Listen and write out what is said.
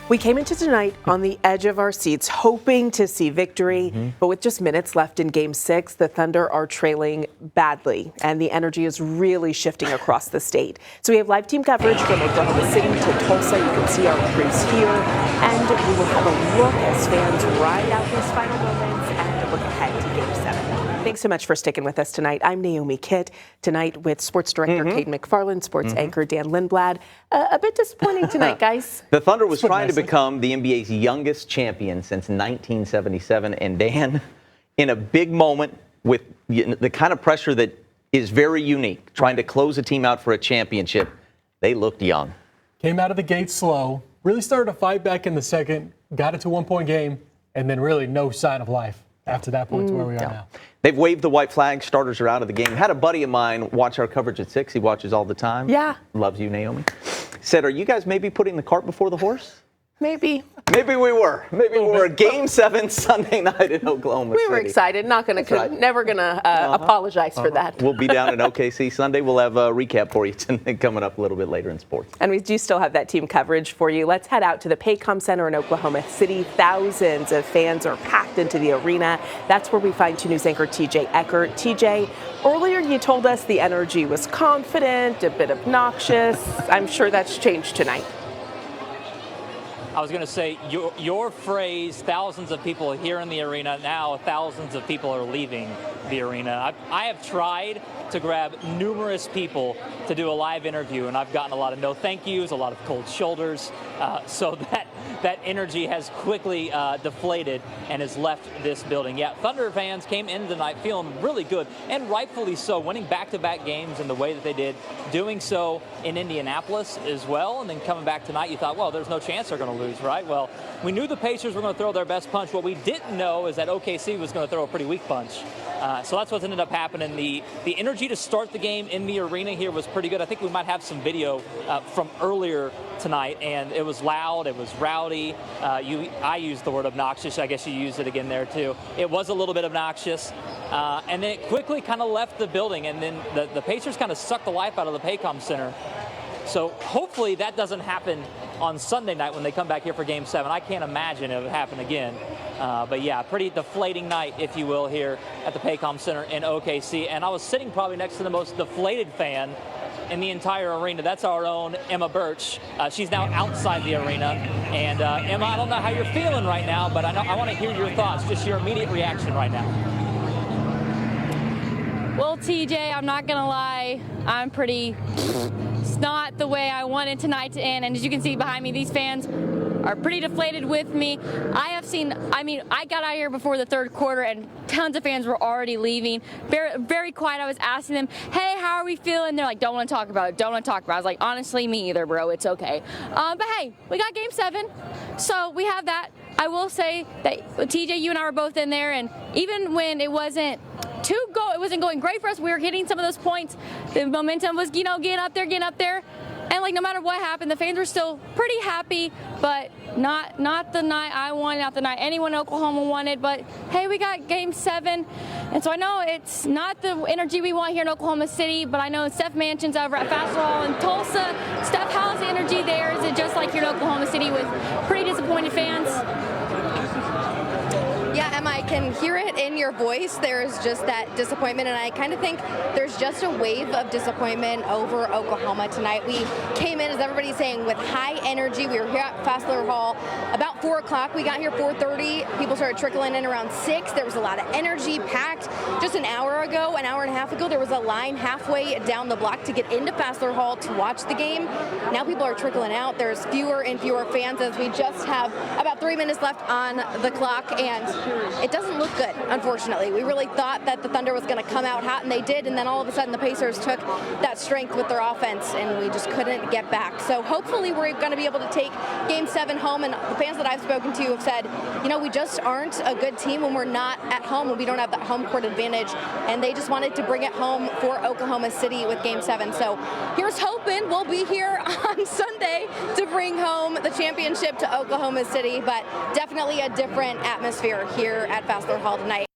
We came into tonight on the edge of our seats, hoping to see victory, but with just minutes left in Game 6, the Thunder are trailing badly, and the energy is really shifting across the state. So we have live team coverage from Oklahoma City to Tulsa. You can see our crews here, and we will have a look as fans ride out these final moments and look ahead to Game 7. Thanks so much for sticking with us tonight. I'm Naomi Kitt, tonight with sports director Kate McFarland, sports anchor Dan Lindblad. A bit disappointing tonight, guys. The Thunder was trying to become the NBA's youngest champion since 1977, and Dan, in a big moment with the kind of pressure that is very unique, trying to close a team out for a championship, they looked young. Came out of the gate slow, really started to fight back in the second, got it to 1-point game, and then really no sign of life after that point to where we are now. They've waved the white flag. Starters are out of the game. Had a buddy of mine watch our coverage at 6. He watches all the time. Yeah. Loves you, Naomi. Said, are you guys maybe putting the cart before the horse? Maybe. Maybe we were. Maybe we were. Game 7 Sunday night in Oklahoma City. We were excited. Never gonna apologize for that. We'll be down in OKC Sunday. We'll have a recap for you tonight, coming up a little bit later in sports. And we do still have that team coverage for you. Let's head out to the Paycom Center in Oklahoma City. Thousands of fans are packed into the arena. That's where we find 2 News anchor TJ Eckert. TJ, earlier you told us the energy was confident, a bit obnoxious. I'm sure that's changed tonight. I was going to say, your phrase, thousands of people here in the arena, now thousands of people are leaving the arena. I have tried to grab numerous people to do a live interview, and I've gotten a lot of no thank yous, a lot of cold shoulders, so that energy has quickly deflated and has left this building. Yeah, Thunder fans came in tonight feeling really good, and rightfully so, winning back-to-back games in the way that they did, doing so in Indianapolis as well, and then coming back tonight, you thought, well, there's no chance they're going to lose, right? Well, we knew the Pacers were going to throw their best punch. What we didn't know is that OKC was going to throw a pretty weak punch. So that's what ended up happening. The energy to start the game in the arena here was pretty good. I think we might have some video from earlier tonight, and it was loud, it was rowdy. I used the word obnoxious. I guess you used it again there too. It was a little bit obnoxious, and then it quickly kind of left the building, and then the Pacers kind of sucked the life out of the Paycom Center. So hopefully that doesn't happen on Sunday night when they come back here for Game 7. I can't imagine it would happen again. But yeah, pretty deflating night, if you will, here at the Paycom Center in OKC. And I was sitting probably next to the most deflated fan in the entire arena. That's our own Emma Birch. She's now outside the arena. And Emma, I don't know how you're feeling right now, but I want to hear your thoughts, just your immediate reaction right now. Well, TJ, I'm not going to lie. I'm pretty... It's not the way I wanted tonight to end, and as you can see behind me, these fans are pretty deflated with me. I got out here before the third quarter, and tons of fans were already leaving. Very, very quiet. I was asking them, hey, how are we feeling? They're like, don't want to talk about it, don't want to talk about it. I was like, honestly, me either, bro, it's okay. But hey, we got Game 7, so we have that. I will say that, TJ, you and I were both in there, and even when it wasn't it wasn't going great for us, we were hitting some of those points. The momentum was, getting up there. And like no matter what happened, the fans were still pretty happy, but not the night I wanted, not the night anyone in Oklahoma wanted. But hey, we got Game 7, and so I know it's not the energy we want here in Oklahoma City, but I know Steph Mansion's over at Fassler Hall in Tulsa. Steph, how's the energy there? Is it just like here in Oklahoma City with pretty disappointed fans? Yeah, Emma, I can hear it in your voice. There's just that disappointment, and I kind of think there's just a wave of disappointment over Oklahoma tonight. We came in, as everybody's saying, with high energy. We were here at Fassler Hall about 4 o'clock. We got here 4:30. People started trickling in around 6. There was a lot of energy packed. Just an hour and a half ago, there was a line halfway down the block to get into Fassler Hall to watch the game. Now people are trickling out. There's fewer and fewer fans as we just have about 3 minutes left on the clock, and it doesn't look good, unfortunately. We really thought that the Thunder was going to come out hot, and they did, and then all of a sudden the Pacers took that strength with their offense, and we just couldn't get back. So hopefully we're going to be able to take Game 7 home, and the fans that I've spoken to have said, we just aren't a good team when we're not at home, when we don't have that home court advantage, and they just wanted to bring it home for Oklahoma City with Game 7. So here's hoping we'll be here on Sunday to bring home the championship to Oklahoma City, but definitely a different atmosphere here at Fassler Hall tonight.